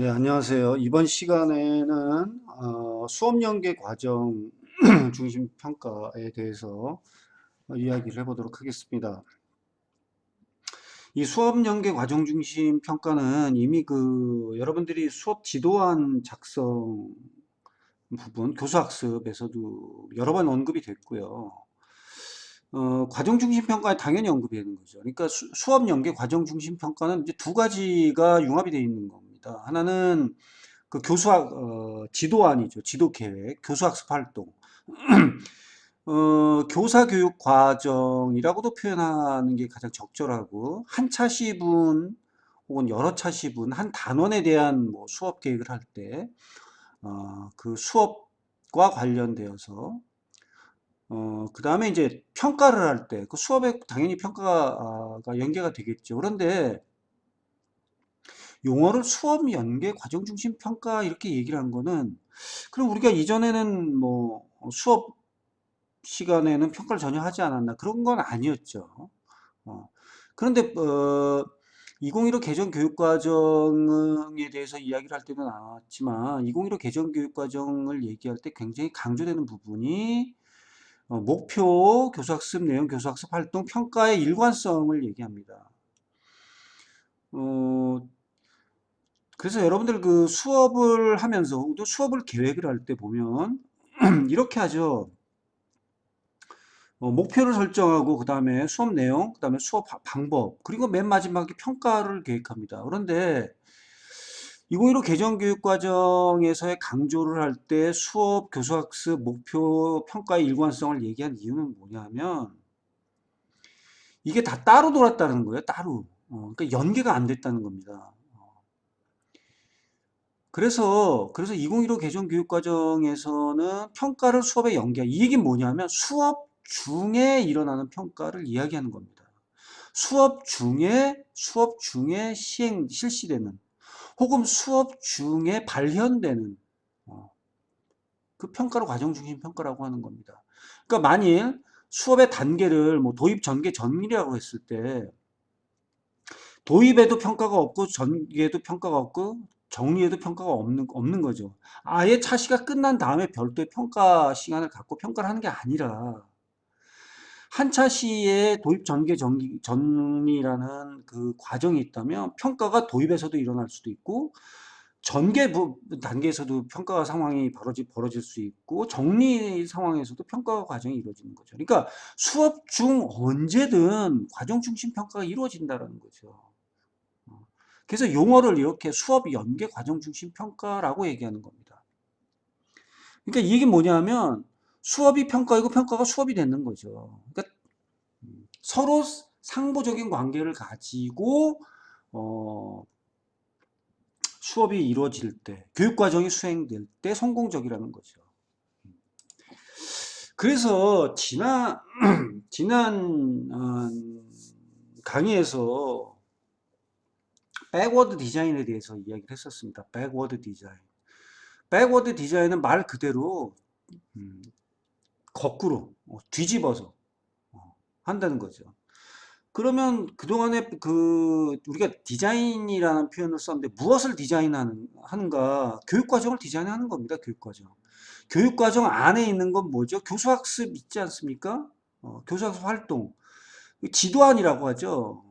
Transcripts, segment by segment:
네, 안녕하세요. 이번 시간에는 수업 연계 과정 중심 평가에 대해서 이야기를 해보도록 하겠습니다. 이 수업 연계 과정 중심 평가는 이미 여러분들이 수업 지도안 작성 부분, 교수학습에서도 여러 번 언급이 됐고요. 과정 중심 평가에 당연히 언급이 되는 거죠. 그러니까 수업 연계 과정 중심 평가는 이제 두 가지가 융합이 되어 있는 겁니다. 하나는 지도안이죠. 지도계획, 교수학습 활동. 교사교육 과정이라고도 표현하는 게 가장 적절하고, 한 차 시분 혹은 여러 차 시분, 한 단원에 대한 뭐 수업 계획을 할 때, 그 수업과 관련되어서, 그 다음에 이제 평가를 할 때, 그 수업에 당연히 평가가 연계가 되겠죠. 그런데 용어를 수업 연계 과정 중심 평가 이렇게 얘기를 한 거는, 그럼 우리가 이전에는 뭐 수업 시간에는 평가를 전혀 하지 않았나, 그런 건 아니었죠. 어, 그런데 2015 개정 교육과정에 대해서 이야기를 할 때도 나왔지만, 2015 개정 교육과정을 얘기할 때 굉장히 강조되는 부분이 목표, 교수학습 내용, 교수학습 활동, 평가의 일관성을 얘기합니다. 어, 그래서 여러분들 그 수업을 하면서 또 수업을 계획을 할 때 보면 이렇게 하죠. 목표를 설정하고 그 다음에 수업 내용, 그 다음에 수업 방법, 그리고 맨 마지막에 평가를 계획합니다. 그런데 2015 개정교육과정에서의 강조를 할 때 수업, 교수학습, 목표, 평가의 일관성을 얘기한 이유는 뭐냐면, 이게 다 따로 돌았다는 거예요. 따로. 그러니까 연계가 안 됐다는 겁니다. 그래서 2015 개정 교육과정에서는 평가를 수업에 연계하, 이 얘기는 뭐냐면 수업 중에 일어나는 평가를 이야기하는 겁니다. 수업 중에 실시되는, 혹은 수업 중에 발현되는, 어, 그 평가를 과정 중심 평가라고 하는 겁니다. 그러니까 만일 수업의 단계를 뭐 도입, 전개, 정리라고 했을 때, 도입에도 평가가 없고 전개에도 평가가 없고 정리에도 평가가 없는 거죠. 아예 차시가 끝난 다음에 별도의 평가 시간을 갖고 평가를 하는 게 아니라, 한 차시에 도입, 전개, 정리라는 그 과정이 있다면 평가가 도입에서도 일어날 수도 있고, 전개 단계에서도 평가 상황이 벌어질 수 있고, 정리 상황에서도 평가 과정이 이루어지는 거죠. 그러니까 수업 중 언제든 과정 중심 평가가 이루어진다는 거죠. 그래서 용어를 이렇게 수업 연계 과정 중심 평가라고 얘기하는 겁니다. 그러니까 이게 뭐냐면 수업이 평가이고 평가가 수업이 되는 거죠. 그러니까 서로 상보적인 관계를 가지고 어, 수업이 이루어질 때, 교육 과정이 수행될 때 성공적이라는 거죠. 그래서 지난 강의에서 백워드 디자인에 대해서 이야기를 했었습니다. 백워드 디자인. 백워드 디자인은 말 그대로 음, 거꾸로 뒤집어서 한다는 거죠. 그러면 그동안에 우리가 디자인이라는 표현을 썼는데 무엇을 하는가? 교육과정을 디자인하는 겁니다. 교육과정. 교육과정 안에 있는 건 뭐죠? 교수학습 있지 않습니까? 교수학습 활동. 지도안이라고 하죠.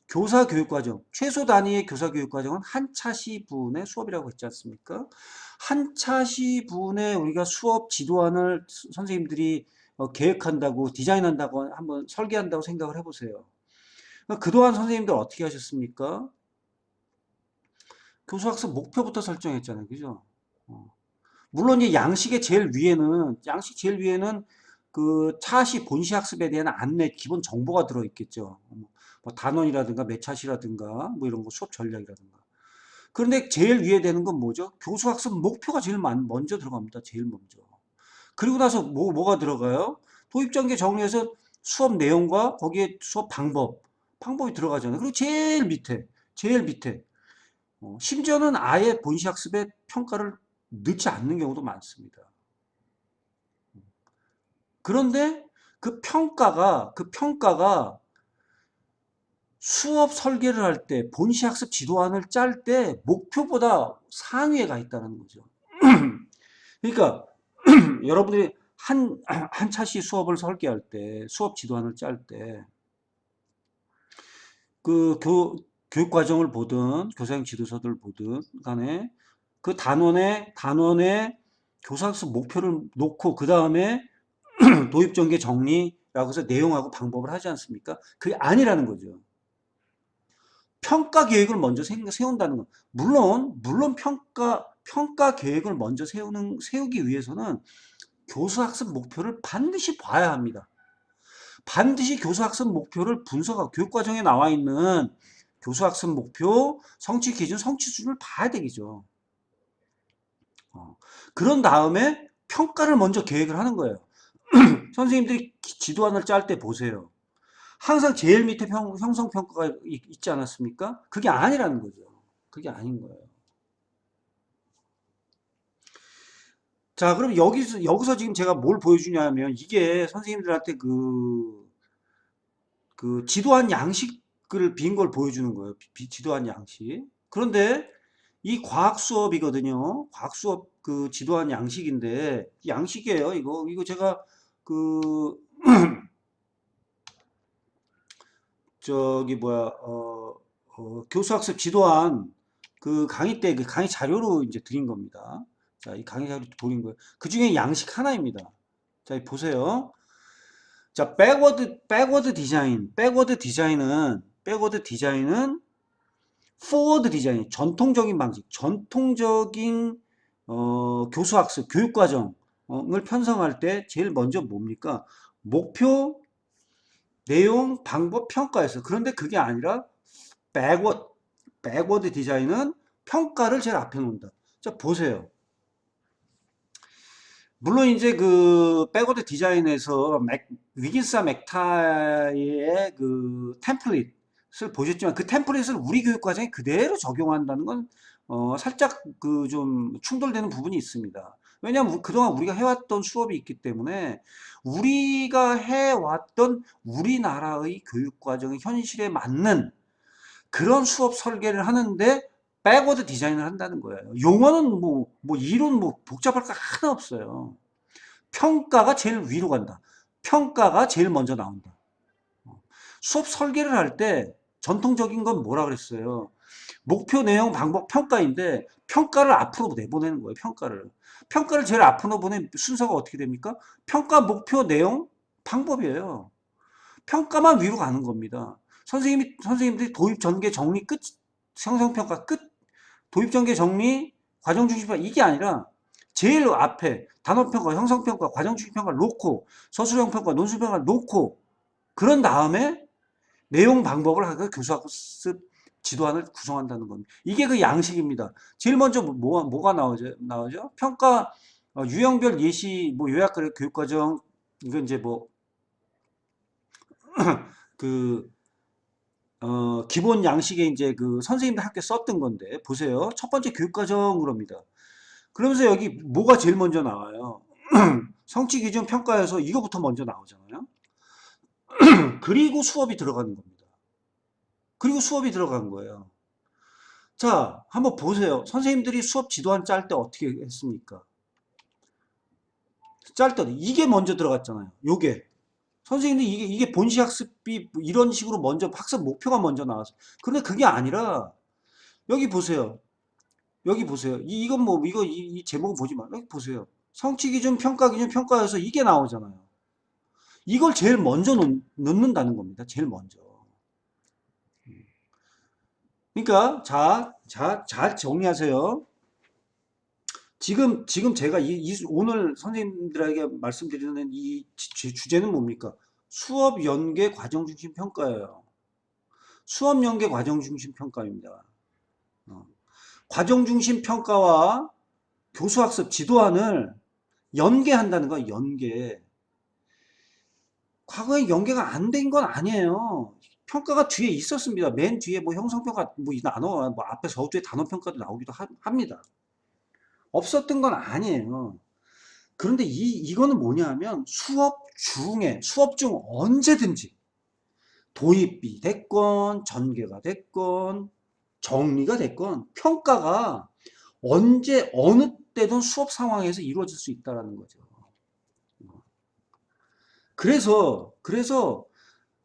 교사교육과정. 최소 단위의 교사교육과정은 한 차시분의 수업이라고 했지 않습니까? 한 차시분의 우리가 수업 지도안을 선생님들이 계획한다고, 디자인한다고, 한번 설계한다고 생각을 해보세요. 그동안 선생님들 어떻게 하셨습니까? 교수학습 목표부터 설정했잖아요. 그죠? 물론 이 양식 제일 위에는 그 차시 본시 학습에 대한 안내, 기본 정보가 들어있겠죠. 뭐 단원이라든가 매차시라든가 뭐 이런 거 수업 전략이라든가. 그런데 제일 위에 되는 건 뭐죠? 교수학습 목표가 제일 먼저 들어갑니다. 제일 먼저. 그리고 나서 뭐가 들어가요? 도입전개 정리해서 수업 내용과 거기에 수업 방법이 들어가잖아요. 그리고 제일 밑에 심지어는 아예 본시 학습에 평가를 넣지 않는 경우도 많습니다. 그런데 그 평가가 수업 설계를 할 때, 본시학습 지도안을 짤 때 목표보다 상위에 가 있다는 거죠. 그러니까 여러분들이 한 차시 수업을 설계할 때, 수업 지도안을 짤 때, 그 교육 과정을 보든 교사형 지도서들 보든 간에 그 단원의 교사학습 목표를 놓고 그 다음에 도입 전개 정리라고 해서 내용하고 방법을 하지 않습니까? 그게 아니라는 거죠. 평가 계획을 먼저 세운다는 거. 물론 평가 계획을 먼저 세우기 위해서는 교수학습 목표를 반드시 봐야 합니다. 반드시 교수학습 목표를 분석하고 교육과정에 나와 있는 교수학습 목표, 성취 기준, 성취 수준을 봐야 되겠죠. 그런 다음에 평가를 먼저 계획을 하는 거예요. 선생님들이 지도안을 짤 때 보세요. 항상 제일 밑에 형성평가가 있지 않았습니까? 그게 아니라는 거죠. 그게 아닌 거예요. 자, 그럼 여기서 지금 제가 뭘 보여주냐면, 이게 선생님들한테 그 지도안 양식을 빈 걸 보여주는 거예요. 지도안 양식. 그런데 이 과학 수업이거든요. 과학 수업 그 지도안 양식인데, 양식이에요. 이거 제가 그, 저기 뭐야, 교수학습 지도안 그 강의 때 그 강의 자료로 이제 드린 겁니다. 자, 이 강의 자료 드린 거예요. 그 중에 양식 하나입니다. 자, 보세요. 자, 백워드 디자인은 포워드 디자인, 전통적인 방식, 전통적인 교수학습, 교육과정을 편성할 때 제일 먼저 뭡니까? 목표, 내용, 방법, 평가였어요. 그런데 그게 아니라 백워드, 백워드 디자인은 평가를 제일 앞에 놓는다. 자, 보세요. 물론 이제 그 백워드 디자인에서 위긴스와 맥타이의 그 템플릿을 보셨지만 그 템플릿을 우리 교육 과정에 그대로 적용한다는 건 살짝 그 좀 충돌되는 부분이 있습니다. 왜냐하면 그동안 우리가 해왔던 수업이 있기 때문에 우리가 해왔던 우리나라의 교육 과정의 현실에 맞는 그런 수업 설계를 하는데 백워드 디자인을 한다는 거예요. 용어는 이론 복잡할 거 하나 없어요. 평가가 제일 위로 간다. 평가가 제일 먼저 나온다. 수업 설계를 할 때 전통적인 건 뭐라 그랬어요? 목표, 내용, 방법, 평가인데 평가를 앞으로 내보내는 거예요. 평가를 제일 앞으로 보낸 순서가 어떻게 됩니까? 평가, 목표, 내용, 방법이에요. 평가만 위로 가는 겁니다. 선생님들이 도입 전개 정리 끝, 형성평가 끝, 도입 전개 정리, 과정 중심평가 이게 아니라 제일 앞에 단원평가, 형성평가, 과정 중심평가 놓고 서술형평가, 논술평가 놓고 그런 다음에 내용 방법을 하고 교수학습 지도안을 구성한다는 겁니다. 이게 그 양식입니다. 제일 먼저 뭐가 나오죠? 평가, 유형별 예시, 요약글 교육과정, 이건 이제 그 기본 양식에 이제 그 선생님들 학교 썼던 건데 보세요. 첫 번째 교육과정 그럽니다. 그러면서 여기 뭐가 제일 먼저 나와요? 성취 기준 평가에서 이거부터 먼저 나오잖아요. 그리고 수업이 들어가는 겁니다. 그리고 수업이 들어간 거예요. 자, 한번 보세요. 선생님들이 수업 지도안 짤 때 어떻게 했습니까? 짤 때 이게 먼저 들어갔잖아요. 요게. 선생님들 이게 본시 학습비 이런 식으로 먼저 학습 목표가 먼저 나왔어요. 근데 그게 아니라 여기 보세요. 여기 보세요. 이건 이 제목은 보지 마. 여기 보세요. 성취 기준, 평가 기준, 평가에서 이게 나오잖아요. 이걸 제일 먼저 넣는다는 겁니다. 제일 먼저. 그러니까 잘 정리하세요. 지금 제가 오늘 선생님들에게 말씀드리는 이 주제는 뭡니까? 수업 연계 과정 중심 평가예요. 수업 연계 과정 중심 평가입니다. 과정 중심 평가와 교수학습 지도안을 연계한다는 거예요. 연계. 과거에 연계가 안 된 건 아니에요. 평가가 뒤에 있었습니다. 맨 뒤에 형성평가 나눠 앞에 서두에 단어평가도 나오기도 합니다. 없었던 건 아니에요. 그런데 이거는 뭐냐 하면 수업 중 언제든지 도입이 됐건 전개가 됐건 정리가 됐건 평가가 언제 어느 때든 수업 상황에서 이루어질 수 있다는 거죠. 그래서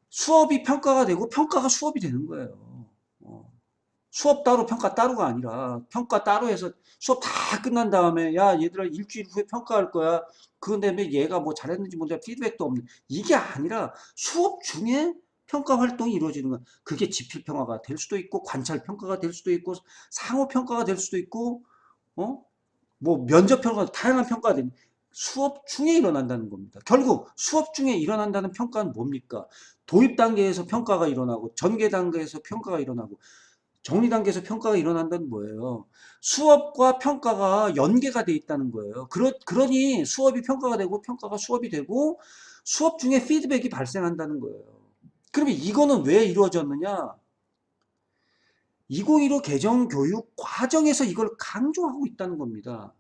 수업이 평가가 되고 평가가 수업이 되는 거예요. 수업 따로 평가 따로가 아니라 평가 따로 해서 수업 다 끝난 다음에 야 얘들아 일주일 후에 평가할 거야. 그건 다음에 얘가 뭐 잘했는지 뭔지 피드백도 없는 이게 아니라 수업 중에 평가 활동이 이루어지는 거야. 그게 지필 평가가 될 수도 있고 관찰 평가가 될 수도 있고 상호 평가가 될 수도 있고 뭐 면접 평가 다양한 평가가 됩니다. 수업 중에 일어난다는 겁니다. 결국 수업 중에 일어난다는 평가는 뭡니까? 도입 단계에서 평가가 일어나고 전개 단계에서 평가가 일어나고 정리 단계에서 평가가 일어난다는 뭐예요? 수업과 평가가 연계가 돼 있다는 거예요. 그러니 수업이 평가가 되고 평가가 수업이 되고 수업 중에 피드백이 발생한다는 거예요. 그러면 이거는 왜 이루어졌느냐? 2015 개정교육 과정에서 이걸 강조하고 있다는 겁니다.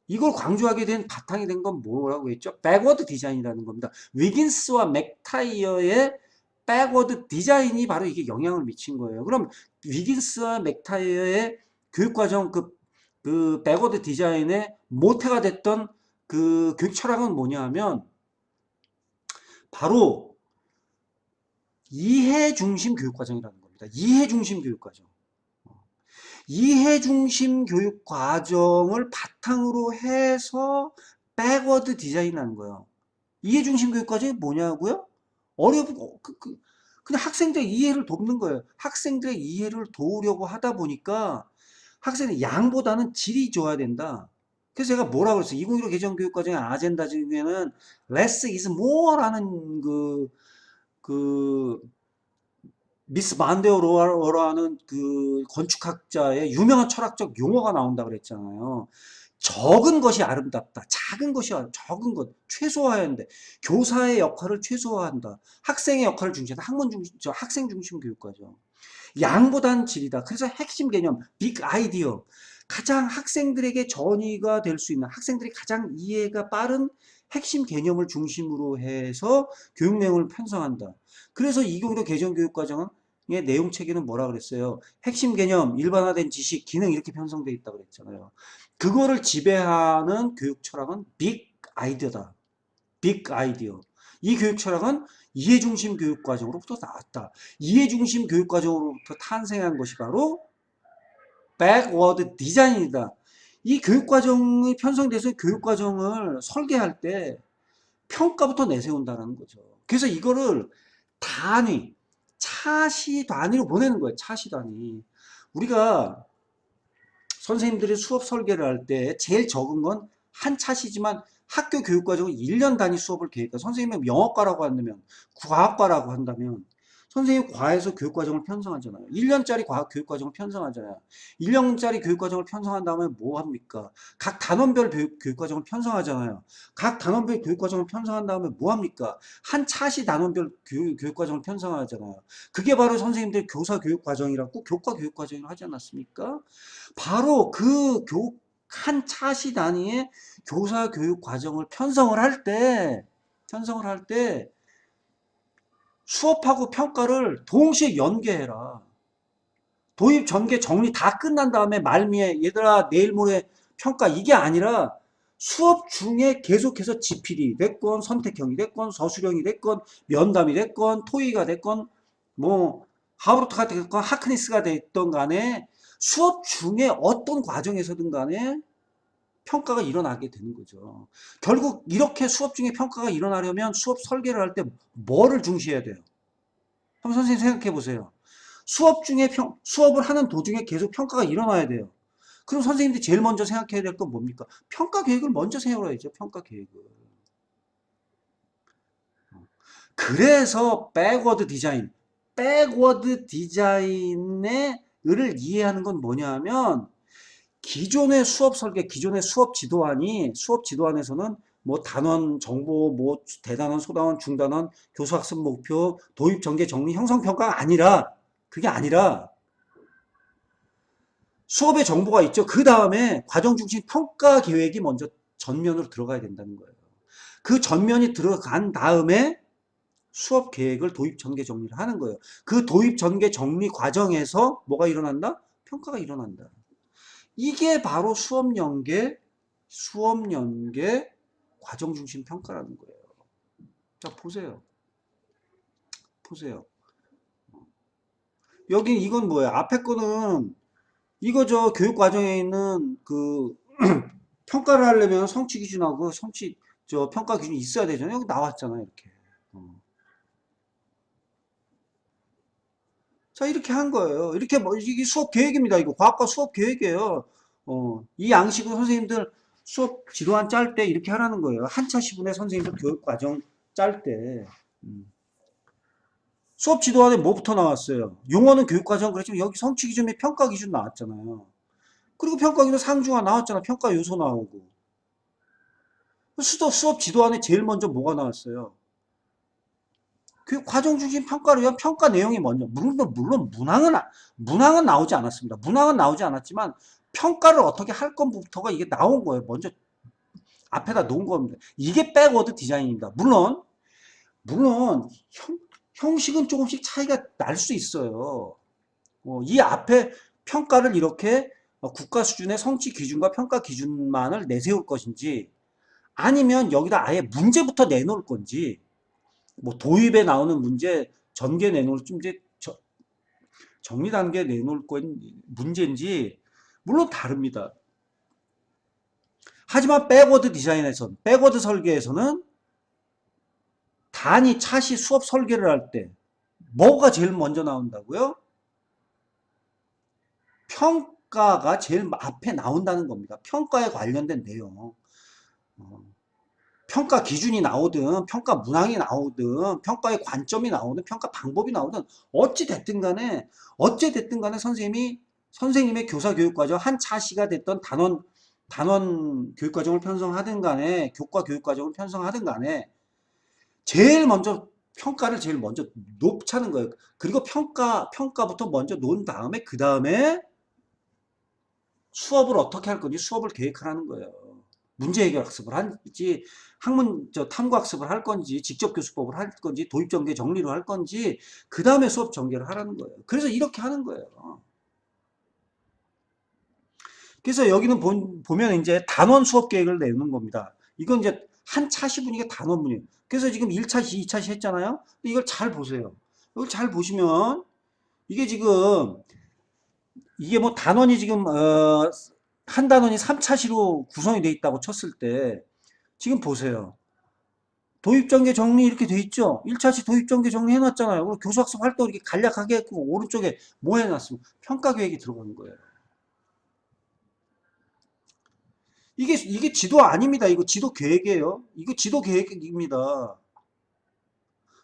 이걸 강조하게 된 바탕이 된 건 뭐라고 했죠? 백워드 디자인이라는 겁니다. 위긴스와 맥타이어의 백워드 디자인이 바로 이게 영향을 미친 거예요. 그럼 위긴스와 맥타이어의 교육과정 그 백워드 디자인의 모태가 됐던 그 교육 철학은 뭐냐 하면 바로 이해 중심 교육과정이라는 겁니다. 이해 중심 교육과정. 이해 중심 교육 과정을 바탕으로 해서 백워드 디자인하는 거예요. 이해 중심 교육 과정이 뭐냐고요? 그냥 학생들의 이해를 돕는 거예요. 학생들의 이해를 도우려고 하다 보니까 학생의 양보다는 질이 좋아야 된다. 그래서 제가 뭐라고 그랬어요? 2015 개정 교육 과정의 아젠다 중에는 less is more라는 그 미스 만데오 로라는 그 건축학자의 유명한 철학적 용어가 나온다 그랬잖아요. 적은 것이 아름답다. 작은 것이 적은 것 최소화해야 하는데 교사의 역할을 최소화한다. 학생의 역할을 중시한다. 학생 중심 교육과죠. 양보단 질이다. 그래서 핵심 개념 빅 아이디어 가장 학생들에게 전이가 될 수 있는 학생들이 가장 이해가 빠른 핵심 개념을 중심으로 해서 교육 내용을 편성한다. 그래서 2015 개정 교육 과정은 내용 체계는 뭐라 그랬어요? 핵심 개념, 일반화된 지식, 기능 이렇게 편성되어 있다고 그랬잖아요. 그거를 지배하는 교육 철학은 빅 아이디어다. 빅 아이디어. 이 교육 철학은 이해중심 교육과정으로부터 나왔다. 이해중심 교육과정으로부터 탄생한 것이 바로 백워드 디자인이다. 이 교육과정이 편성돼서 교육과정을 설계할 때 평가부터 내세운다는 거죠. 그래서 이거를 차시 단위로 보내는 거예요. 차시 단위. 우리가 선생님들이 수업 설계를 할 때 제일 적은 건 한 차시지만 학교 교육과정은 1년 단위 수업을 계획해. 선생님은 영어과라고 한다면, 과학과라고 한다면, 선생님 과에서 교육과정을 편성하잖아요. 1년짜리 과학 교육과정을 편성하잖아요. 1년짜리 교육과정을 편성한 다음에 뭐 합니까? 각 단원별 교육과정을 편성하잖아요. 각 단원별 교육과정을 편성한 다음에 뭐 합니까? 한 차시 단원별 교육과정을 편성하잖아요. 그게 바로 선생님들 교사 교육과정이라고 교과 교육과정이라고 하지 않았습니까? 바로 한 차시 단위의 교사 교육 과정을 편성을 할 때 수업하고 평가를 동시에 연계해라. 도입, 전개, 정리 다 끝난 다음에 말미에 얘들아 내일 모레 평가 이게 아니라 수업 중에 계속해서 지필이 됐건 선택형이 됐건 서술형이 됐건 면담이 됐건 토의가 됐건 뭐 하브로트가 됐건 하크니스가 됐던 간에 수업 중에 어떤 과정에서든 간에 평가가 일어나게 되는 거죠. 결국 이렇게 수업 중에 평가가 일어나려면 수업 설계를 할 때 뭐를 중시해야 돼요? 한번 선생님 생각해 보세요. 수업을 하는 도중에 계속 평가가 일어나야 돼요. 그럼 선생님들이 제일 먼저 생각해야 될 건 뭡니까? 평가 계획을 먼저 세워야죠. 평가 계획을. 그래서 백워드 디자인의 을 이해하는 건 뭐냐 하면 기존의 수업 설계, 기존의 수업 지도안에서는 뭐 단원, 정보, 뭐 대단원, 소단원, 중단원, 교수 학습 목표, 도입, 전개, 정리, 형성 평가가 아니라 그게 아니라 수업의 정보가 있죠. 그 다음에 과정 중심 평가 계획이 먼저 전면으로 들어가야 된다는 거예요. 그 전면이 들어간 다음에 수업 계획을 도입 전개 정리를 하는 거예요. 그 도입 전개 정리 과정에서 뭐가 일어난다? 평가가 일어난다. 이게 바로 수업 연계 과정 중심 평가라는 거예요. 자, 보세요. 보세요. 여기 이건 뭐예요? 앞에 거는 이거 저 교육 과정에 있는 그 평가를 하려면 성취 기준하고 성취 저 평가 기준이 있어야 되잖아요. 여기 나왔잖아요, 이렇게. 자, 이렇게 한 거예요. 이렇게 뭐 이게 수업 계획입니다. 이거 과학과 수업 계획이에요. 이 양식은 선생님들 수업 지도안 짤 때 이렇게 하라는 거예요. 한차 시분에 선생님들 교육 과정 짤 때. 수업 지도안에 뭐부터 나왔어요? 용어는 교육 과정 그랬지만 여기 성취 기준 및 평가 기준 나왔잖아요. 그리고 평가 기준 상중하 나왔잖아. 평가 요소 나오고. 수업 지도안에 제일 먼저 뭐가 나왔어요? 그 과정 중심 평가를 위한 평가 내용이 먼저. 물론 문항은 나오지 않았습니다. 문항은 나오지 않았지만 평가를 어떻게 할 건부터가 이게 나온 거예요. 먼저 앞에다 놓은 겁니다. 이게 백워드 디자인입니다. 물론 형식은 조금씩 차이가 날 수 있어요. 이 앞에 평가를 이렇게 국가 수준의 성취 기준과 평가 기준만을 내세울 것인지 아니면 여기다 아예 문제부터 내놓을 건지 뭐 도입에 나오는 문제 전개 내놓을 문제 정리 단계 내놓을 건 문제인지 물론 다릅니다. 하지만 백워드 설계에서는 단위 차시 수업 설계를 할 때 뭐가 제일 먼저 나온다고요? 평가가 제일 앞에 나온다는 겁니다. 평가에 관련된 내용. 평가 기준이 나오든 평가 문항이 나오든 평가의 관점이 나오든 평가 방법이 나오든 어찌 됐든 간에 선생님의 교사 교육과정 한 차시가 됐던 단원 교육과정을 편성하든 간에 교과 교육과정을 편성하든 간에 제일 먼저 평가를 제일 먼저 높차는 거예요. 그리고 평가부터 먼저 놓은 다음에 그 다음에 수업을 어떻게 할 건지 수업을 계획하라는 거예요. 문제 해결 학습을 할지 탐구 학습을 할 건지 직접 교수법을 할 건지 도입 전개 정리를 할 건지 그 다음에 수업 전개를 하라는 거예요. 그래서 이렇게 하는 거예요. 그래서 여기는 보면 이제 단원 수업 계획을 내는 겁니다. 이건 이제 한 차시분이게 단원분이에요. 그래서 지금 1차시, 2차시 했잖아요. 이걸 잘 보세요. 이걸 잘 보시면 이게 지금 이게 뭐 단원이 지금 한 단원이 3차시로 구성이 되어 있다고 쳤을 때 지금 보세요. 도입전개 정리 이렇게 돼 있죠. 1차시 도입전개 정리 해놨잖아요. 그리고 교수학습 활동 이렇게 간략하게 했고 오른쪽에 뭐 해놨으면 평가계획이 들어가는 거예요. 이게 지도 아닙니다. 이거 지도 계획이에요. 이거 지도 계획입니다.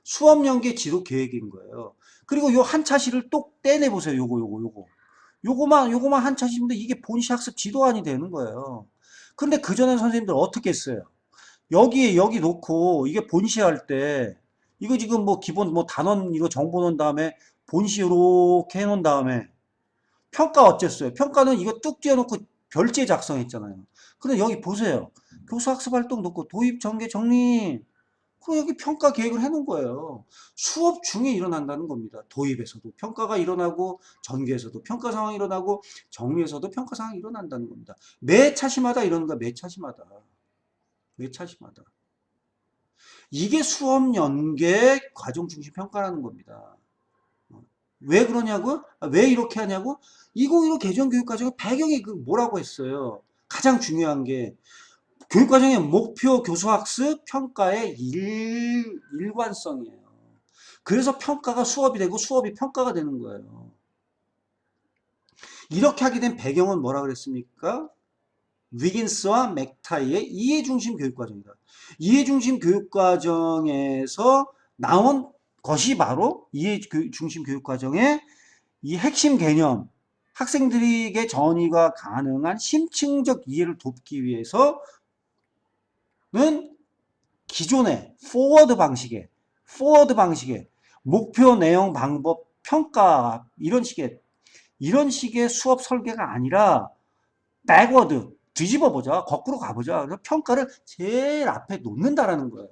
수업 연계 지도 계획인 거예요. 그리고 요 한 차시를 또 떼내 보세요. 요거만 한 차시인데 이게 본시 학습 지도안이 되는 거예요. 근데 그전에 선생님들 어떻게 했어요? 여기 놓고 이게 본시할 때 이거 지금 뭐 기본 뭐 단원 이거 정보 넣은 다음에 본시 이렇게 해놓은 다음에 평가 어쨌어요? 평가는 이거 뚝 띄워놓고 별제 작성했잖아요. 근데 여기 보세요. 교수학습 활동 놓고 도입 전개 정리 그리고 여기 평가 계획을 해놓은 거예요. 수업 중에 일어난다는 겁니다. 도입에서도 평가가 일어나고 전개에서도 평가 상황이 일어나고 정리에서도 평가 상황이 일어난다는 겁니다. 매 차시마다 이러는 거야. 매 차시마다. 이게 수업 연계 과정 중심 평가라는 겁니다. 왜 그러냐고? 왜 이렇게 하냐고? 2015 개정 교육과정의 배경이 그 뭐라고 했어요? 가장 중요한 게 교육과정의 목표 교수학습 평가의 일관성이에요. 그래서 평가가 수업이 되고 수업이 평가가 되는 거예요. 이렇게 하게 된 배경은 뭐라 그랬습니까? 위긴스와 맥타이의 이해중심 교육과정이다. 이해중심 교육과정에서 나온 것이 바로 이해중심 교육과정의 이 핵심 개념, 학생들에게 전이가 가능한 심층적 이해를 돕기 위해서는 기존의 포워드 방식의 목표 내용 방법 평가 이런 식의 수업 설계가 아니라 백워드 뒤집어 보자. 거꾸로 가보자. 그래서 평가를 제일 앞에 놓는다라는 거예요.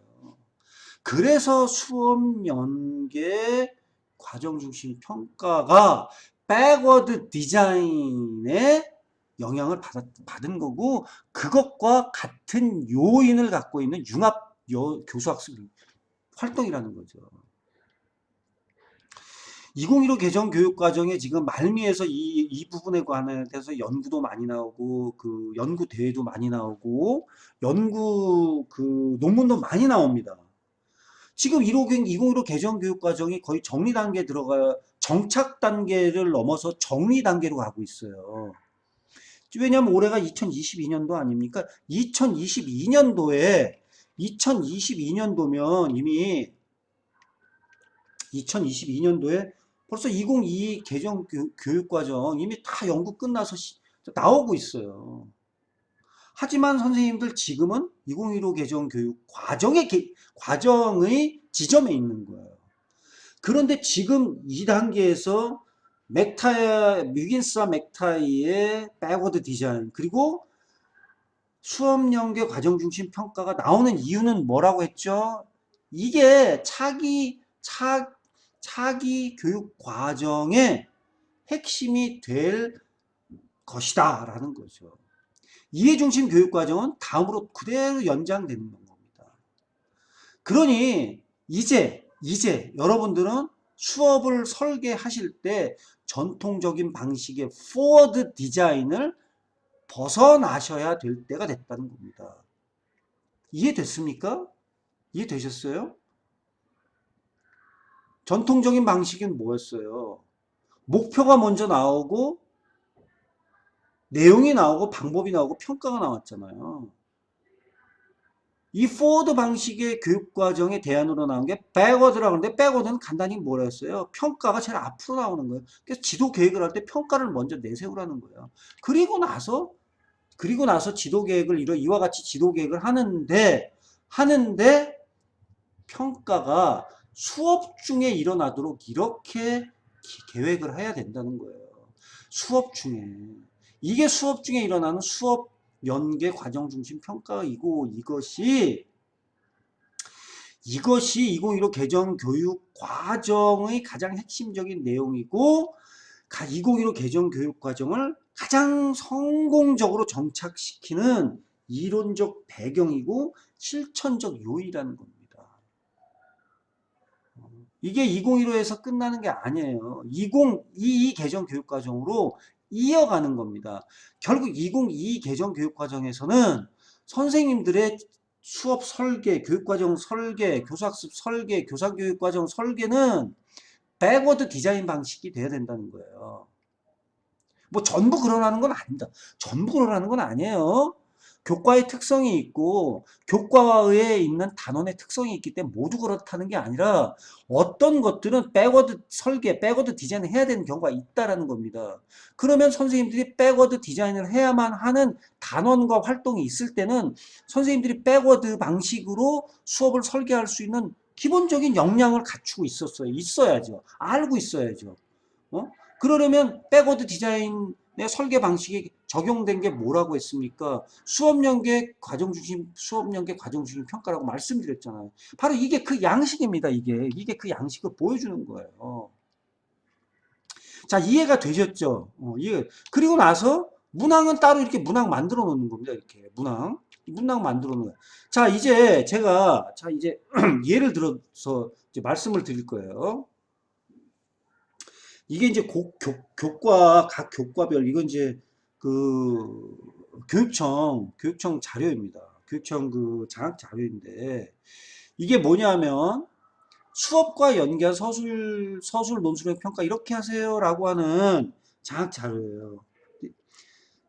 그래서 수업 연계 과정 중심 평가가 백워드 디자인에 영향을 받은 거고, 그것과 같은 요인을 갖고 있는 융합 교수학습 활동이라는 거죠. 2015 개정 교육과정에 지금 말미에서 이 부분에 관해서 연구도 많이 나오고, 그 연구 대회도 많이 나오고, 연구 그 논문도 많이 나옵니다. 지금 2015 개정 교육과정이 거의 정리 단계에 정착 단계를 넘어서 정리 단계로 가고 있어요. 왜냐하면 올해가 2022년도 아닙니까? 2022년도면 이미 2022년도에 벌써 2022 개정 교육과정 이미 다 연구 끝나서 나오고 있어요. 하지만 선생님들 지금은 2015 개정 교육 과정의 지점에 있는 거예요. 그런데 지금 이 단계에서 뮤긴스와 맥타이의 백워드 디자인, 그리고 수업 연계 과정 중심 평가가 나오는 이유는 뭐라고 했죠? 이게 차기 교육 과정의 핵심이 될 것이다 라는 거죠. 이해중심 교육과정은 다음으로 그대로 연장되는 겁니다. 그러니 이제 여러분들은 수업을 설계하실 때 전통적인 방식의 포워드 디자인을 벗어나셔야 될 때가 됐다는 겁니다. 이해됐습니까? 이해되셨어요? 전통적인 방식은 뭐였어요? 목표가 먼저 나오고 내용이 나오고 방법이 나오고 평가가 나왔잖아요. 이 포워드 방식의 교육과정의 대안으로 나온 게 백워드라고 하는데, 백워드는 간단히 뭐라 했어요? 평가가 제일 앞으로 나오는 거예요. 그래서 지도 계획을 할 때 평가를 먼저 내세우라는 거예요. 그리고 나서 지도 계획을 이와 같이 지도 계획을 하는데 평가가 수업 중에 일어나도록 이렇게 계획을 해야 된다는 거예요. 수업 중에. 이게 수업 중에 일어나는 수업 연계 과정 중심 평가이고, 이것이 2015 개정 교육 과정의 가장 핵심적인 내용이고, 2015 개정 교육 과정을 가장 성공적으로 정착시키는 이론적 배경이고 실천적 요인이라는 겁니다. 이게 2015에서 끝나는 게 아니에요. 2022 개정 교육 과정으로 이어가는 겁니다. 결국 2022 개정 교육 과정에서는 선생님들의 수업 설계, 교육과정 설계, 교사학습 설계, 교사교육과정 설계는 백워드 디자인 방식이 돼야 된다는 거예요. 뭐 전부 그러라는 건 아닙니다. 전부 그러라는 건 아니에요. 교과의 특성이 있고 교과에 있는 단원의 특성이 있기 때문에 모두 그렇다는 게 아니라, 어떤 것들은 백워드 설계, 백워드 디자인을 해야 되는 경우가 있다라는 겁니다. 그러면 선생님들이 백워드 디자인을 해야만 하는 단원과 활동이 있을 때는 선생님들이 백워드 방식으로 수업을 설계할 수 있는 기본적인 역량을 갖추고 있어야죠. 알고 있어야죠. 그러려면 백워드 디자인의 설계 방식이 적용된 게 뭐라고 했습니까? 수업 연계 과정 중심 평가라고 말씀드렸잖아요. 바로 이게 그 양식입니다. 이게 그 양식을 보여주는 거예요. 자, 이해가 되셨죠? 그리고 나서 문항은 따로 이렇게 문항 만들어 놓는 겁니다. 이렇게 문항 만들어 놓는 거예요. 자, 이제 제가 예를 들어서 이제 말씀을 드릴 거예요. 이게 이제 각 교과별, 이건 이제 그 교육청 자료입니다. 교육청 그 장학 자료인데, 이게 뭐냐면 수업과 연계한 서술 논술형 평가 이렇게 하세요라고 하는 장학 자료예요.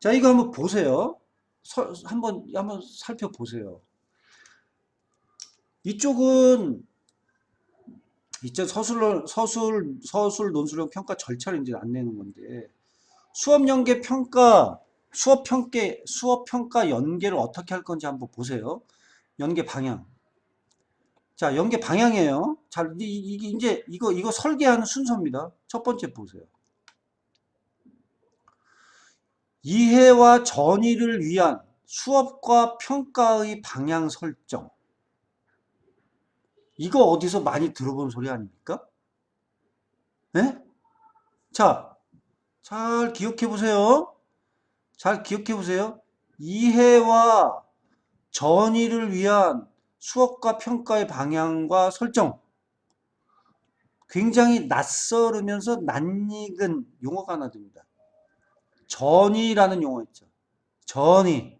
자, 이거 한번 보세요. 한번 살펴보세요. 이쪽은 서술 논술형 평가 절차를 이제 안내는 건데, 수업 연계 평가, 수업 평가 연계를 어떻게 할 건지 한번 보세요. 연계 방향. 자, 연계 방향이에요. 자, 이게 이제 이거 설계하는 순서입니다. 첫 번째 보세요. 이해와 전이를 위한 수업과 평가의 방향 설정. 이거 어디서 많이 들어본 소리 아닙니까? 네? 자, 잘 기억해 보세요. 잘 기억해 보세요. 이해와 전이를 위한 수업과 평가의 방향과 설정. 굉장히 낯설으면서 낯익은 용어가 하나 됩니다. 전이라는 용어 있죠. 전이.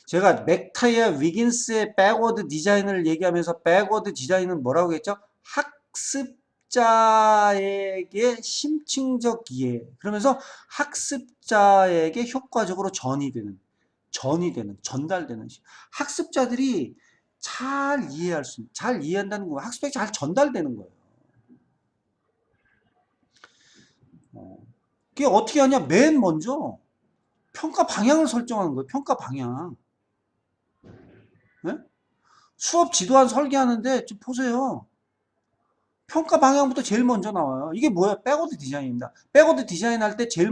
제가 맥타이어 위긴스의 백워드 디자인을 얘기하면서 백워드 디자인은 뭐라고 했죠? 학습자에게 심층적 이해. 그러면서 학습자에게 효과적으로 전달되는. 학습자들이 잘 이해할 잘 이해한다는 거예요. 학습자에게 잘 전달되는 거예요. 그게 어떻게 하냐? 맨 먼저 평가 방향을 설정하는 거예요. 평가 방향. 네? 수업 지도안 설계하는데 좀 보세요. 평가 방향부터 제일 먼저 나와요. 이게 뭐야? 백워드 디자인입니다. 백워드 디자인 할 때 제일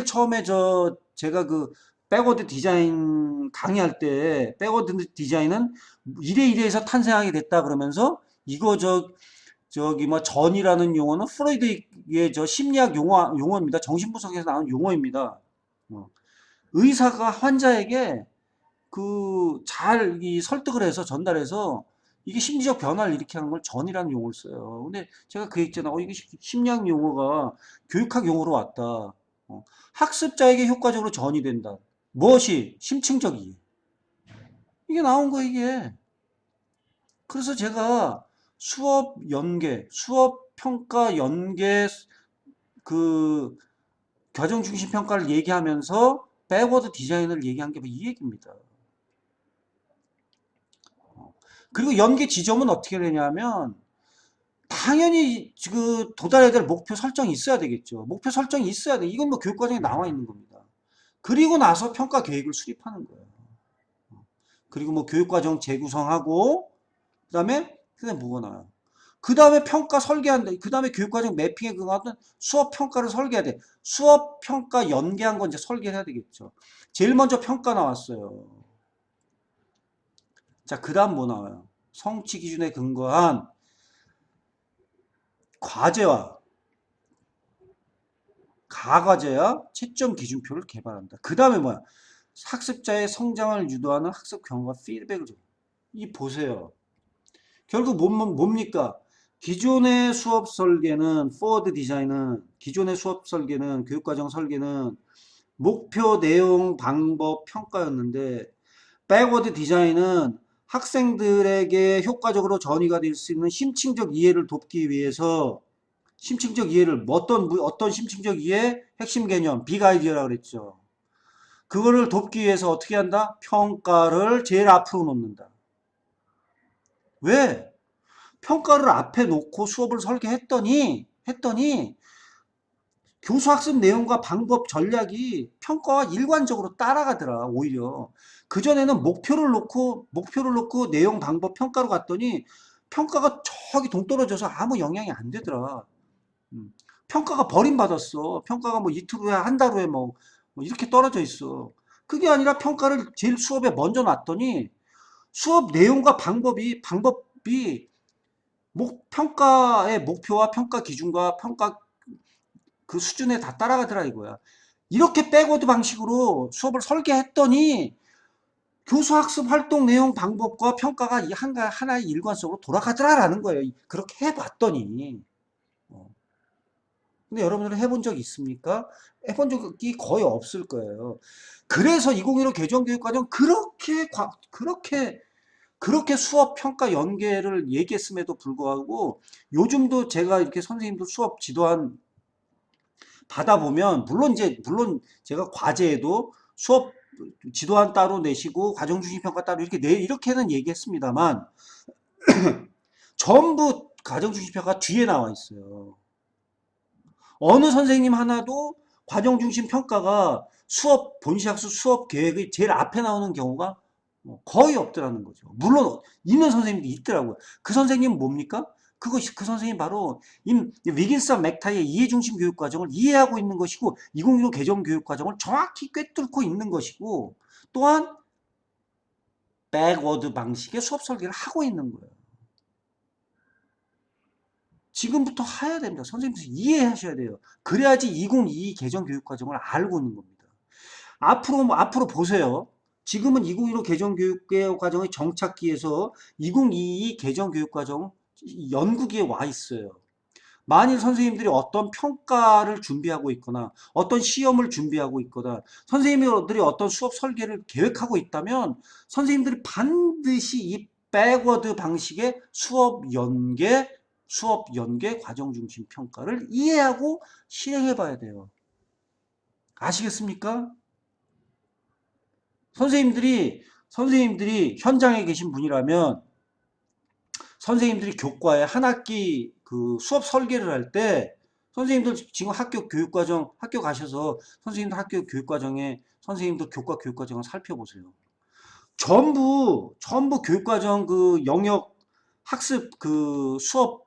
처음에 제가 그 백워드 디자인 강의할 때 백워드 디자인은 이래이래해서 탄생하게 됐다 그러면서 이거 저기 뭐 전이라는 용어는 프로이드의 심리학 용어입니다. 정신분석에서 나온 용어입니다. 의사가 환자에게 잘 설득을 해서 전달해서 이게 심리적 변화를 일으키는 걸 전이라는 용어를 써요. 근데 제가 그 얘기했잖아. 이게 심리학 용어가 교육학 용어로 왔다. 학습자에게 효과적으로 전이 된다. 무엇이? 심층적 이해. 이게 나온 거 이게. 그래서 제가 수업 평가 연계 그 과정 중심 평가를 얘기하면서 백워드 디자인을 얘기한 게 이 얘기입니다. 그리고 연계 지점은 어떻게 되냐면 당연히 도달해야 될 목표 설정이 있어야 되겠죠. 목표 설정이 있어야 돼. 이건 뭐 교육과정에 나와 있는 겁니다. 그리고 나서 평가 계획을 수립하는 거예요. 그리고 뭐 교육과정 재구성하고 그다음에 뭐가 나와요? 그 다음에 평가 설계한다. 그 다음에 교육과정 매핑에 근거하던 수업 평가를 설계해야 돼. 수업 평가 연계한 건 이제 설계해야 되겠죠. 제일 먼저 평가 나왔어요. 자, 그 다음 뭐 나와요? 성취 기준에 근거한 과제와 가과제와 채점 기준표를 개발한다. 그 다음에 뭐야? 학습자의 성장을 유도하는 학습 경험과 피드백을 줘. 이 보세요. 결국 뭡니까? 기존의 수업 설계는 포워드 디자인은 기존의 수업 설계는 교육과정 설계는 목표, 내용, 방법, 평가였는데 백워드 디자인은 학생들에게 효과적으로 전이가 될 수 있는 심층적 이해를 돕기 위해서 심층적 이해를 어떤 심층적 이해? 핵심 개념 빅 아이디어라고 그랬죠. 그거를 돕기 위해서 어떻게 한다? 평가를 제일 앞으로 놓는다. 왜? 평가를 앞에 놓고 수업을 했더니 교수 학습 내용과 방법 전략이 평가와 일관적으로 따라가더라. 오히려 그전에는 목표를 놓고 내용 방법 평가로 갔더니 평가가 저기 동떨어져서 아무 영향이 안 되더라. 평가가 버림받았어. 평가가 뭐 이틀 후에 한 달 후에 뭐 이렇게 떨어져 있어. 그게 아니라 평가를 제일 수업에 먼저 놨더니 수업 내용과 방법이 평가의 목표와 평가 기준과 평가 그 수준에 다 따라가더라 이거야. 이렇게 백워드 방식으로 수업을 설계했더니 교수 학습 활동 내용 방법과 평가가 이 하나의 일관성으로 돌아가더라라는 거예요. 그렇게 해봤더니. 근데 여러분들은 해본 적 있습니까? 해본 적이 거의 없을 거예요. 그래서 2015 개정교육과정 그렇게 수업 평가 연계를 얘기했음에도 불구하고 요즘도 제가 이렇게 선생님들 수업 지도한 받아보면 물론 제가 과제에도 수업 지도안 따로 내시고 과정 중심 평가 따로 이렇게는 얘기했습니다만 전부 과정 중심 평가 뒤에 나와 있어요. 어느 선생님 하나도 과정 중심 평가가 본시학수 수업 계획의 제일 앞에 나오는 경우가 거의 없더라는 거죠. 물론 있는 선생님도 있더라고요. 그 선생님은 뭡니까? 그 선생님 바로 위긴스와 맥타이의 이해중심 교육과정을 이해하고 있는 것이고 2015 개정 교육과정을 정확히 꿰뚫고 있는 것이고 또한 백워드 방식의 수업 설계를 하고 있는 거예요. 지금부터 해야 됩니다. 선생님들 이해하셔야 돼요. 그래야지 2022 개정 교육과정을 알고 있는 겁니다. 앞으로 보세요. 지금은 2015 개정 교육과정의 정착기에서 2022 개정 교육과정 연구기에 와 있어요. 만일 선생님들이 어떤 평가를 준비하고 있거나 어떤 시험을 준비하고 있거나 선생님들이 어떤 수업 설계를 계획하고 있다면 선생님들이 반드시 이 백워드 방식의 수업 연계 과정 중심 평가를 이해하고 실행해 봐야 돼요. 아시겠습니까? 선생님들이 현장에 계신 분이라면 선생님들이 교과에 한 학기 그 수업 설계를 할 때 선생님들 지금 학교 가셔서 선생님들 학교 교육과정에 선생님들 교과 교육과정을 살펴보세요. 전부 교육과정 그 영역 학습 그 수업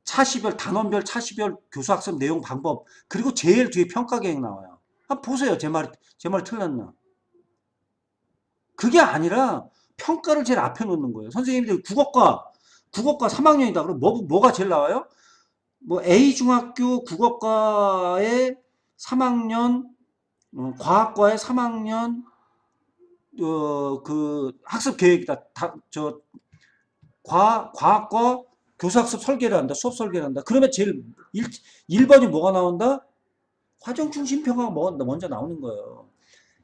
차시별 단원별 차시별 교수 학습 내용 방법 그리고 제일 뒤에 평가 계획 나와요. 한번 보세요. 제 말 틀렸나? 그게 아니라 평가를 제일 앞에 놓는 거예요. 선생님들 국어과 3학년이다. 그럼 뭐가 제일 나와요? 뭐 A 중학교 국어과의 3학년 과학과의 3학년 그 학습 계획이다. 과학과 교사학습 설계를 한다. 수업 설계를 한다. 그러면 제일 1번이 뭐가 나온다? 과정중심평가가 먼저 나오는 거예요.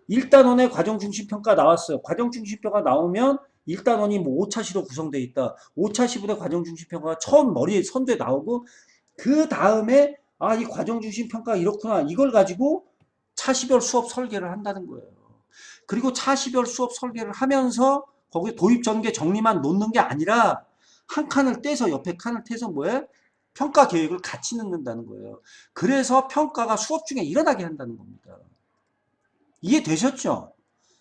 1단원의 과정중심평가 나왔어요. 과정중심평가 나오면 1단원이 뭐 5차시로 구성되어 있다. 5차시분의 과정중심평가가 처음 머리에 선두에 나오고 그 다음에 이 과정중심평가가 이렇구나. 이걸 가지고 차시별 수업 설계를 한다는 거예요. 그리고 차시별 수업 설계를 하면서 거기 도입 전개 정리만 놓는 게 아니라 한 칸을 떼서 옆에 칸을 떼서 뭐해? 평가 계획을 같이 넣는다는 거예요. 그래서 평가가 수업 중에 일어나게 한다는 겁니다. 이해되셨죠?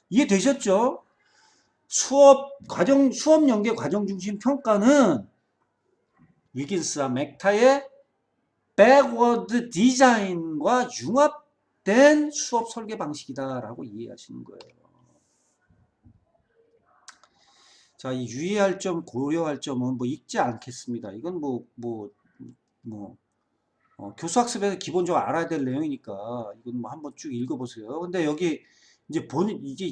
이해되셨죠? 수업 연계 과정 중심 평가는 위긴스와 맥타의 백워드 디자인과 융합된 수업 설계 방식이다라고 이해하시는 거예요. 자, 이 유의할 점, 고려할 점은 뭐 읽지 않겠습니다. 이건 교수 학습에서 기본적으로 알아야 될 내용이니까 이건 뭐 한번 쭉 읽어보세요. 근데 여기 이제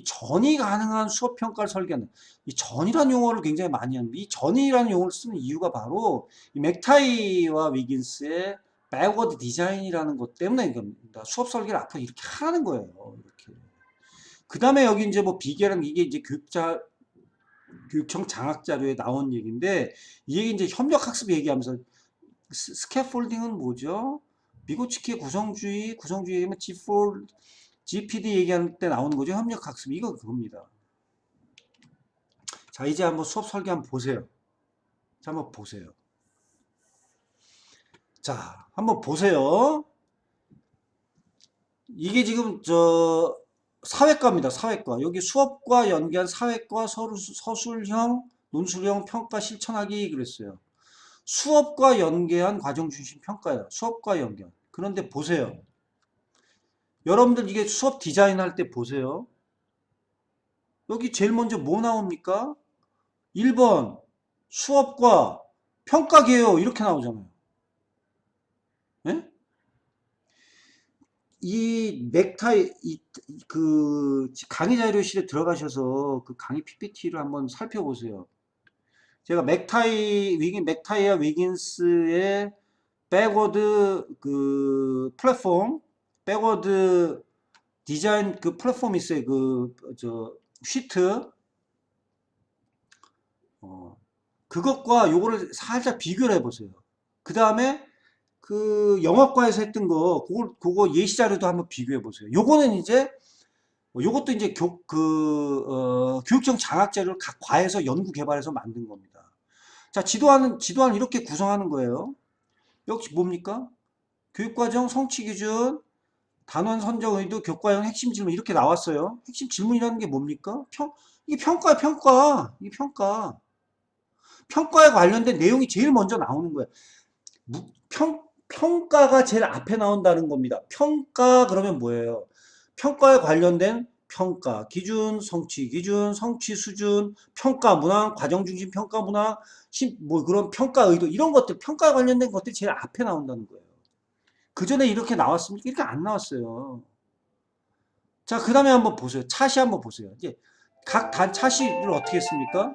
전이 가능한 수업 평가를 설계하는 이 전이라는 용어를 굉장히 많이 하는데 이 전이라는 용어를 쓰는 이유가 바로 이 맥타이와 위긴스의 백워드 디자인이라는 것 때문에 이겁니다. 수업 설계를 앞으로 이렇게 하는 거예요. 이렇게. 그 다음에 여기 이제 뭐 비계랑 이게 이제 교육청 장학 자료에 나온 얘기인데 이 얘기 이제 협력 학습 얘기하면서 스캐폴딩은 뭐죠? 미고츠키의 구성주의 얘기하면 GPD 얘기할 때 나오는 거죠. 협력 학습 이거 그겁니다. 자, 이제 한번 수업 설계 한번 보세요. 자, 한번 보세요. 자, 한번 보세요. 이게 지금 사회과입니다. 사회과. 여기 수업과 연계한 사회과 서술형, 논술형 평가 실천하기 그랬어요. 수업과 연계한 과정 중심 평가예요. 수업과 연계한. 그런데 보세요. 여러분들 이게 수업 디자인할 때 보세요. 여기 제일 먼저 뭐 나옵니까? 1번 수업과 평가계요 이렇게 나오잖아요. 네? 이 넥타이 그 강의 자료실에 들어가셔서 그 강의 PPT를 한번 살펴보세요. 제가 맥타이와 위긴스의 백워드 그 플랫폼, 백워드 디자인 그 플랫폼 있어요. 시트. 그것과 요거를 살짝 비교를 해보세요. 그 다음에 그 영어과에서 했던 그거 예시 자료도 한번 비교해 보세요. 요거는 이제 요것도 이제 교육청 장학 자료를 각 과에서 연구 개발해서 만든 겁니다. 자, 지도안은 이렇게 구성하는 거예요. 역시 뭡니까? 교육과정 성취 기준, 단원 선정 의도, 교과형 핵심 질문 이렇게 나왔어요. 핵심 질문이라는 게 뭡니까? 이게 평가야, 평가. 이게 평가. 평가에 관련된 내용이 제일 먼저 나오는 거예요. 평가가 제일 앞에 나온다는 겁니다. 평가 그러면 뭐예요? 평가에 관련된 평가 기준, 성취 기준, 성취 수준, 평가 문항, 과정 중심 평가 문항, 뭐 그런 평가 의도 이런 것들, 평가 관련된 것들이 제일 앞에 나온다는 거예요. 그 전에 이렇게 나왔습니까? 이렇게 안 나왔어요. 자, 그 다음에 한번 보세요. 차시 한번 보세요. 이제 각 단 차시를 어떻게 했습니까?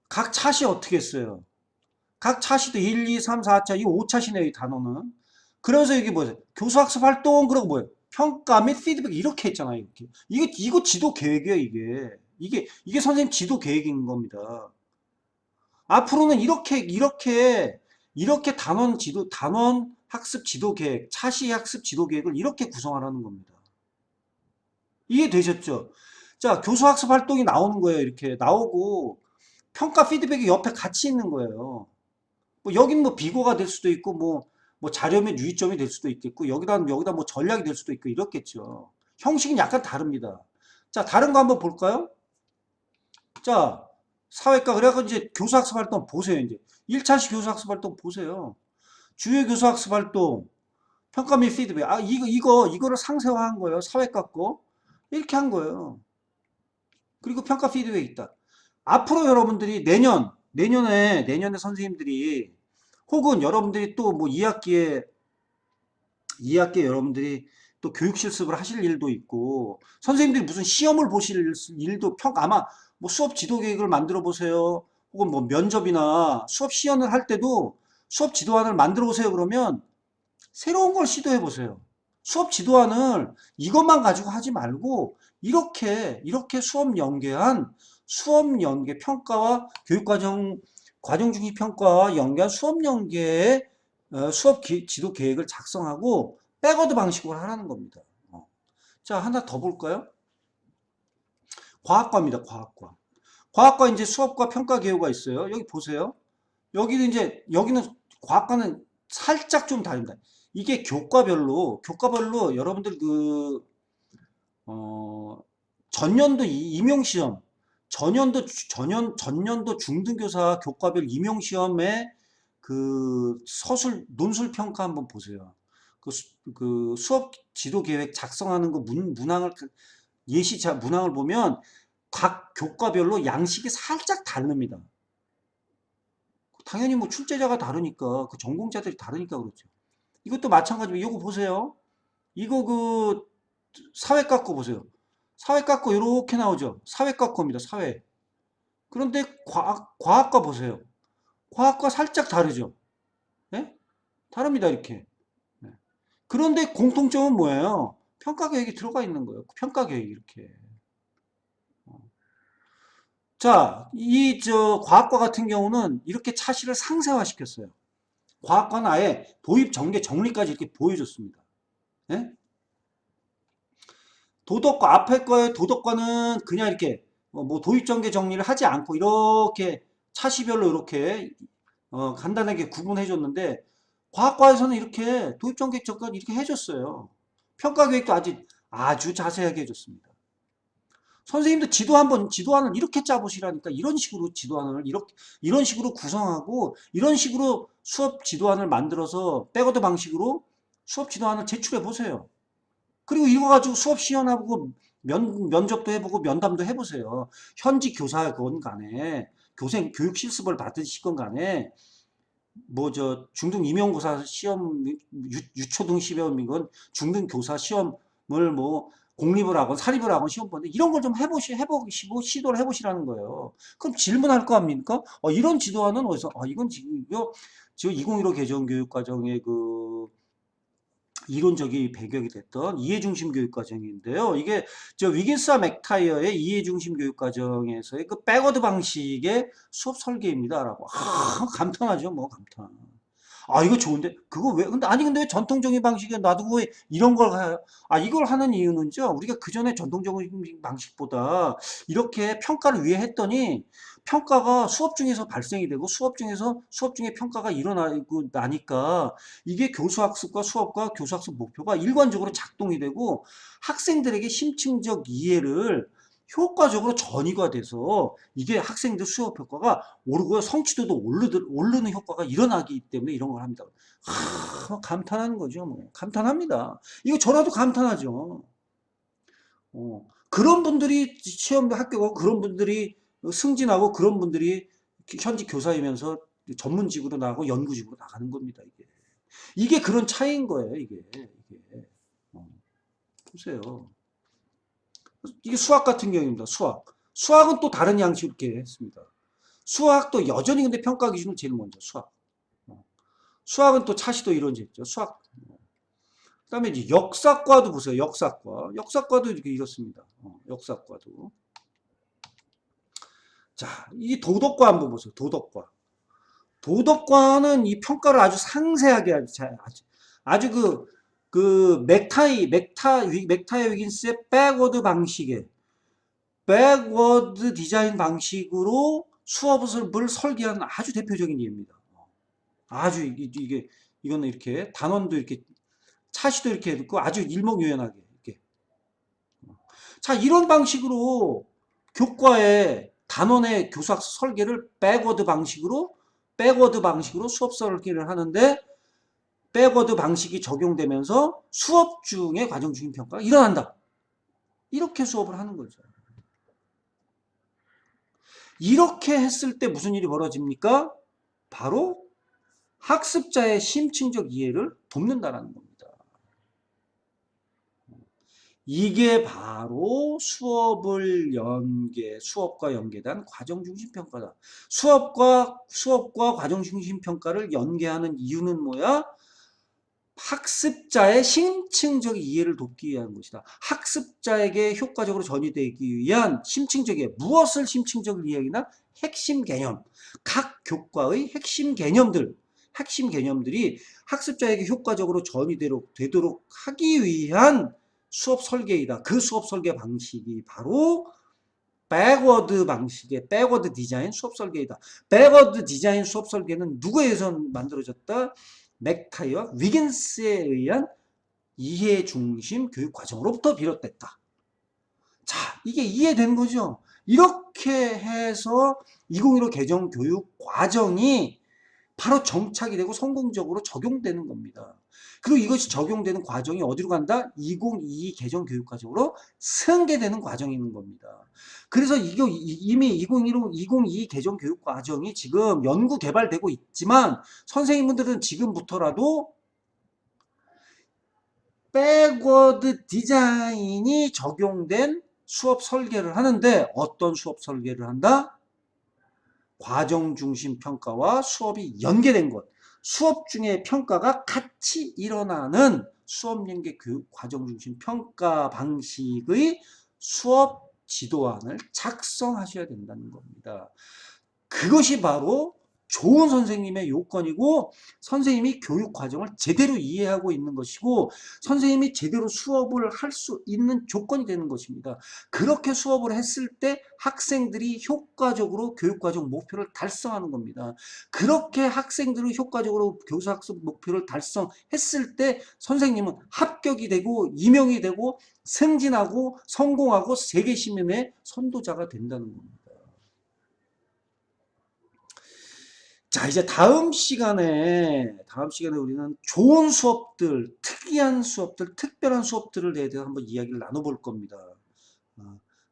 각 차시 어떻게 했어요? 각 차시도 1, 2, 3, 4차, 이 5차시네요, 이 단어는. 그래서 이게 뭐예요? 교수학습 활동, 그리고 뭐예요? 평가 및 피드백, 이렇게 했잖아요, 이렇게. 이거 지도 계획이에요, 이게. 이게 선생님 지도 계획인 겁니다. 앞으로는 이렇게 단원 학습 지도 계획, 차시 학습 지도 계획을 이렇게 구성하라는 겁니다. 이해되셨죠? 자, 교수학습 활동이 나오는 거예요, 이렇게. 나오고, 평가 피드백이 옆에 같이 있는 거예요. 뭐 여긴 뭐 비고가 될 수도 있고 뭐 자료 및 유의점이 될 수도 있겠고 여기다 뭐 전략이 될 수도 있고 이렇겠죠. 형식은 약간 다릅니다. 자, 다른 거 한번 볼까요? 자, 사회과 그래갖고 이제 교수학습 활동 보세요. 이제 1차시 교수학습 활동 보세요. 주요 교수학습 활동 평가 및 피드백. 아, 이거를 상세화한 거예요. 사회과 거 이렇게 한 거예요. 그리고 평가 피드백 있다. 앞으로 여러분들이 내년에 선생님들이 혹은 여러분들이 또 뭐 2학기에 여러분들이 또 교육 실습을 하실 일도 있고 선생님들이 무슨 시험을 보실 일도 아마 뭐 수업 지도 계획을 만들어 보세요. 혹은 뭐 면접이나 수업 시연을 할 때도 수업 지도안을 만들어 보세요. 그러면 새로운 걸 시도해 보세요. 수업 지도안을 이것만 가지고 하지 말고 이렇게 수업 연계 평가와 과정 중심 평가와 연계한 수업 연계의 지도 계획을 작성하고 백워드 방식으로 하라는 겁니다. 자, 하나 더 볼까요? 과학과입니다. 과학과. 과학과 이제 수업과 평가 계획가 있어요. 여기 보세요. 여기는 과학과는 살짝 좀 다릅니다. 이게 교과별로 여러분들 전년도 임용시험, 전년도 중등교사 교과별 임용시험에 그 논술 평가 한번 보세요. 그 수업 지도 계획 작성하는 거 문항을, 문항을 보면 각 교과별로 양식이 살짝 다릅니다. 당연히 뭐 출제자가 다르니까, 그 전공자들이 다르니까 그렇죠. 이것도 마찬가지로 이거 보세요. 이거 사회과 거 보세요. 사회과 거 이렇게 나오죠. 사회과 거입니다. 사회. 그런데 과학과 보세요. 과학과 살짝 다르죠. 네? 다릅니다. 이렇게. 네. 그런데 공통점은 뭐예요? 평가 계획이 들어가 있는 거예요. 평가 계획 이렇게. 자, 과학과 같은 경우는 이렇게 차시를 상세화 시켰어요. 과학과는 아예 도입, 전개, 정리까지 이렇게 보여줬습니다. 네? 도덕과 앞에 거의 도덕과는 그냥 이렇게 뭐 도입, 전개, 정리를 하지 않고 이렇게 차시별로 이렇게 간단하게 구분해 줬는데 과학과에서는 이렇게 도입, 전개, 정리까지 이렇게 해줬어요. 평가 계획도 아주 자세하게 해줬습니다. 선생님도 지도안을 이렇게 짜보시라니까 이런 식으로 지도안을 이런 식으로 구성하고 이런 식으로 수업 지도안을 만들어서 백워드 방식으로 수업 지도안을 제출해 보세요. 그리고 이거 가지고 수업 시연하고 면접도 해보고 면담도 해보세요. 현직 교사건 간에 교육 실습을 받으시건 간에 뭐 중등 임용고사 시험 유초등 시험이건 중등 교사 시험을 뭐 공립을 하건 사립을 하건 시험 보는데 이런 걸 좀 해보시고 시도를 해보시라는 거예요. 그럼 질문할 거 아닙니까? 이런 지도안은 어디서? 이건 지금 2015 개정교육과정의 이론적인 배경이 됐던 이해중심 교육과정인데요. 이게 위긴스와 맥타이어의 이해중심 교육과정에서의 그 백워드 방식의 수업 설계입니다라고. 감탄하죠, 뭐 감탄. 이거 좋은데 근데 왜 전통적인 방식에 놔두고 왜 이런 걸 해요? 이걸 하는 이유는요. 우리가 그전에 전통적인 방식보다 이렇게 평가를 위해 했더니 평가가 수업 중에서 발생이 되고 수업 중에 평가가 일어나고 나니까 이게 교수학습과 수업과 교수학습 목표가 일관적으로 작동이 되고 학생들에게 심층적 이해를 효과적으로 전이가 돼서 이게 학생들 수업 효과가 오르고요. 성취도도 오르는 효과가 일어나기 때문에 이런 걸 합니다. 감탄하는 거죠. 뭐. 감탄합니다. 이거 저라도 감탄하죠. 그런 분들이 시험 합격하고 그런 분들이 승진하고 그런 분들이 현직 교사이면서 전문직으로 나가고 연구직으로 나가는 겁니다. 이게 그런 차이인 거예요. 이게. 보세요. 이게 수학 같은 경우입니다. 수학은 또 다른 양식으로 이렇게 했습니다. 수학도 여전히 근데 평가 기준은 제일 먼저 수학. 수학은 또 차시도 이론제죠. 수학. 그다음에 이제 역사과도 보세요. 역사과도 이렇게 이렇습니다. 역사과도. 자, 이 도덕과 한번 보세요. 도덕과는 이 평가를 아주 상세하게 아주 그 맥타의 위긴스의 백워드 방식에 백워드 디자인 방식으로 수업을 설계하는 아주 대표적인 예입니다. 아주 이거는 이렇게 단원도 이렇게 차시도 이렇게 듣고 아주 일목요연하게 이렇게. 자, 이런 방식으로 교과에 단원의 교사 설계를 백워드 방식으로 수업 설계를 하는데 백워드 방식이 적용되면서 수업 중에 과정 중심 평가가 일어난다. 이렇게 수업을 하는 거죠. 이렇게 했을 때 무슨 일이 벌어집니까? 바로 학습자의 심층적 이해를 돕는다라는 겁니다. 이게 바로 수업과 연계된 과정 중심 평가다. 수업과 과정 중심 평가를 연계하는 이유는 뭐야? 학습자의 심층적 이해를 돕기 위한 것이다. 학습자에게 효과적으로 전이되기 위한 심층적 이해. 무엇을 심층적 이해하기나? 핵심 개념. 각 교과의 핵심 개념들이 학습자에게 효과적으로 전이되도록 하기 위한 수업 설계이다. 그 수업 설계 방식이 바로 백워드 방식의 백워드 디자인 수업 설계이다. 백워드 디자인 수업 설계는 누구에 의해서 만들어졌다? 맥타이와 위긴스에 의한 이해 중심 교육 과정으로부터 비롯됐다. 자, 이게 이해된 거죠? 이렇게 해서 2015 개정 교육 과정이 바로 정착이 되고 성공적으로 적용되는 겁니다. 그리고 이것이 적용되는 과정이 어디로 간다? 2022 개정 교육 과정으로 승계되는 과정이 있는 겁니다. 그래서 이미 2022 개정 교육 과정이 지금 연구 개발되고 있지만 선생님분들은 지금부터라도 백워드 디자인이 적용된 수업 설계를 하는데 어떤 수업 설계를 한다? 과정 중심 평가와 수업이 연계된 것. 수업 중에 평가가 같이 일어나는 수업 연계 교육 과정 중심 평가 방식의 수업 지도안을 작성하셔야 된다는 겁니다. 그것이 바로 좋은 선생님의 요건이고 선생님이 교육 과정을 제대로 이해하고 있는 것이고 선생님이 제대로 수업을 할 수 있는 조건이 되는 것입니다. 그렇게 수업을 했을 때 학생들이 효과적으로 교육 과정 목표를 달성하는 겁니다. 그렇게 학생들이 효과적으로 교사 학습 목표를 달성했을 때 선생님은 합격이 되고 임용이 되고 승진하고 성공하고 세계 시민의 선도자가 된다는 겁니다. 자, 이제 다음 시간에 우리는 좋은 수업들, 특이한 수업들, 특별한 수업들을 대해서 한번 이야기를 나눠볼 겁니다.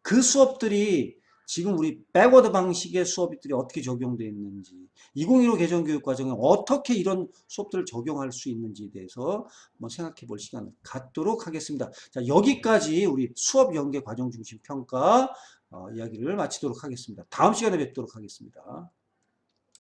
그 수업들이 지금 우리 백워드 방식의 수업들이 어떻게 적용되어 있는지, 2015 개정 교육 과정에 어떻게 이런 수업들을 적용할 수 있는지에 대해서 한번 생각해 볼 시간을 갖도록 하겠습니다. 자, 여기까지 우리 수업 연계 과정 중심 평가 이야기를 마치도록 하겠습니다. 다음 시간에 뵙도록 하겠습니다.